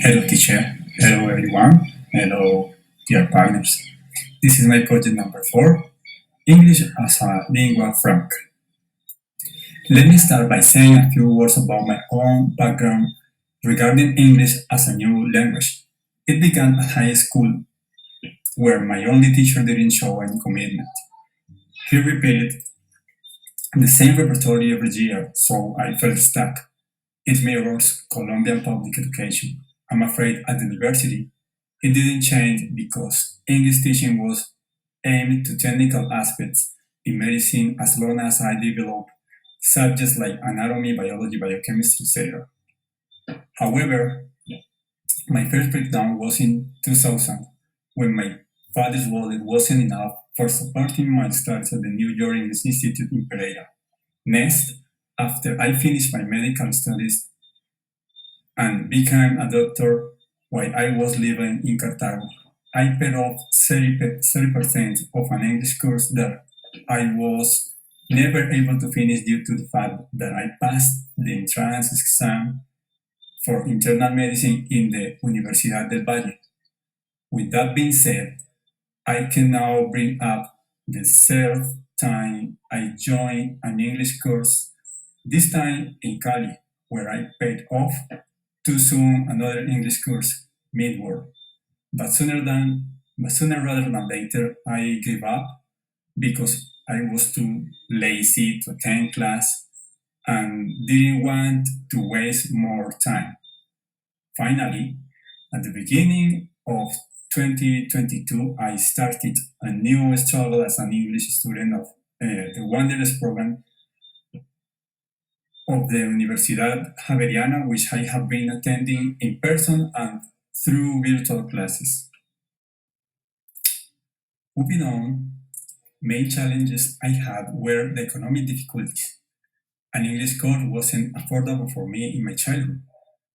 Hello, teacher. Hello, everyone. Hello, dear partners. This is my project number 4, English as a Lingua Franca. Let me start by saying a few words about my own background regarding English as a new language. It began at high school, where my only teacher didn't show any commitment. He repeated the same repertoire every year, so I felt stuck. It mirrors Colombian public education. I'm afraid at the university, it didn't change because English teaching was aimed to technical aspects in medicine as long as I developed subjects like anatomy, biology, biochemistry, etc. However, my first breakdown was in 2000 when my father's wallet wasn't enough for supporting my studies at the New York English Institute in Pereira. Next, after I finished my medical studies and became a doctor while I was living in Cartago, I paid off 30% of an English course that I was never able to finish due to the fact that I passed the entrance exam for internal medicine in the Universidad del Valle. With that being said, I can now bring up the third time I joined an English course, this time in Cali, where I paid off too soon another English course, midward. But sooner rather than later, I gave up because I was too lazy to attend class and didn't want to waste more time. Finally, at the beginning of 2022, I started a new struggle as an English student of the Wanderers program of the Universidad Javeriana, which I have been attending in person and through virtual classes. Moving on, main challenges I had were the economic difficulties. An English course wasn't affordable for me in my childhood.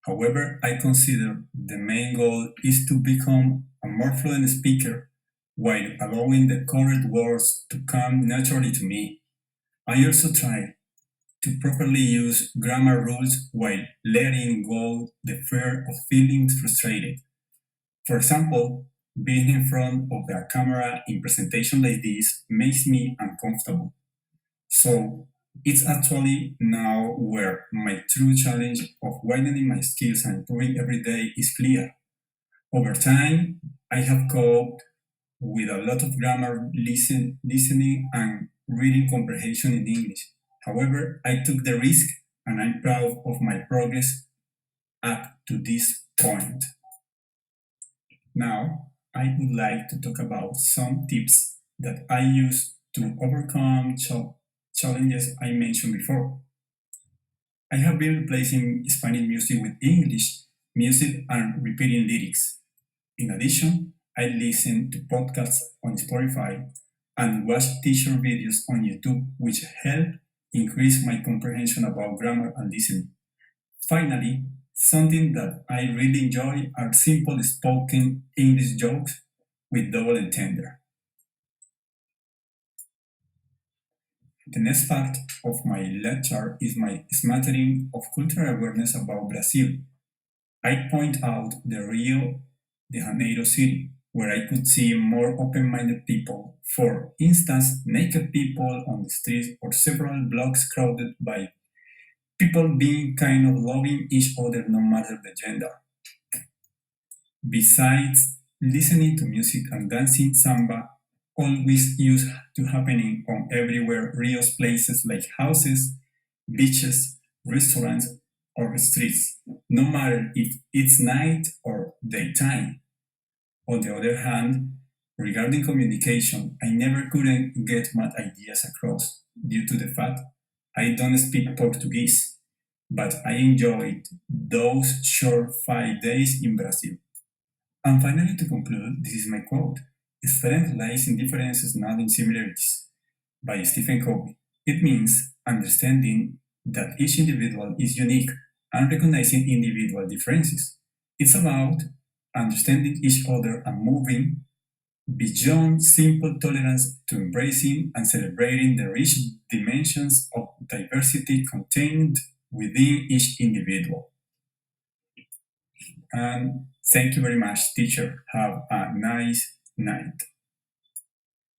However, I consider the main goal is to become a more fluent speaker while allowing the correct words to come naturally to me. I also try to properly use grammar rules while letting go the fear of feeling frustrated. For example, being in front of a camera in presentation like this makes me uncomfortable. So it's actually now where my true challenge of widening my skills and improving every day is clear. Over time, I have coped with a lot of grammar listening and reading comprehension in English. However, I took the risk and I'm proud of my progress up to this point. Now, I would like to talk about some tips that I use to overcome challenges I mentioned before. I have been replacing Spanish music with English music and repeating lyrics. In addition, I listen to podcasts on Spotify and watch teacher videos on YouTube, which help increase my comprehension about grammar and listening. Finally, something that I really enjoy are simple spoken English jokes with double entendre. The next part of my lecture is my smattering of cultural awareness about Brazil. I point out the Rio de Janeiro city, where I could see more open minded people. For instance, naked people on the streets or several blocks crowded by people being kind of loving each other no matter the gender. Besides, listening to music and dancing samba always used to happening on everywhere Rio's places like houses, beaches, restaurants, or streets, no matter if it's night or daytime. On the other hand, regarding communication, I never couldn't get my ideas across due to the fact I don't speak Portuguese, but I enjoyed those short 5 days in Brazil. And finally, to conclude, this is my quote: Strength lies in differences, not in similarities, by Stephen Covey. It means understanding that each individual is unique and recognizing individual differences. It's about understanding each other and moving beyond simple tolerance to embracing and celebrating the rich dimensions of diversity contained within each individual. And thank you very much, teacher. Have a nice night.